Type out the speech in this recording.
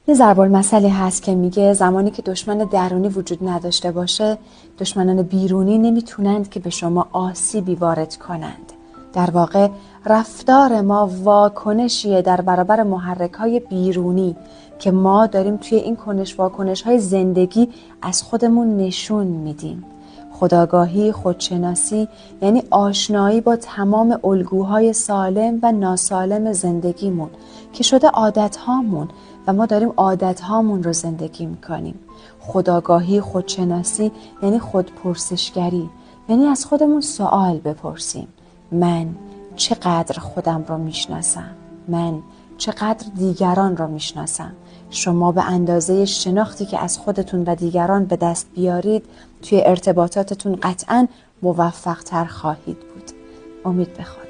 یه ضرب المثلی هست که میگه زمانی که دشمن درونی وجود نداشته باشه، دشمنان بیرونی نمیتونند که به شما آسیبی وارد کنند. در واقع رفتار ما واکنشیه در برابر محرک‌های بیرونی که ما داریم توی این واکنش‌های زندگی از خودمون نشون میدیم. خودآگاهی، خودشناسی یعنی آشنایی با تمام الگوهای سالم و ناسالم زندگیمون که شده عادت‌هامون و ما داریم عادت‌هامون رو زندگی می‌کنیم. خودآگاهی، خودشناسی یعنی خودپرسشگری، یعنی از خودمون سوال بپرسیم: من چقدر خودم رو میشناسم؟ من چقدر دیگران رو میشناسم؟ شما به اندازه شناختی که از خودتون و دیگران به دست بیارید توی ارتباطاتتون قطعاً موفق‌تر خواهید بود. امید به خدا.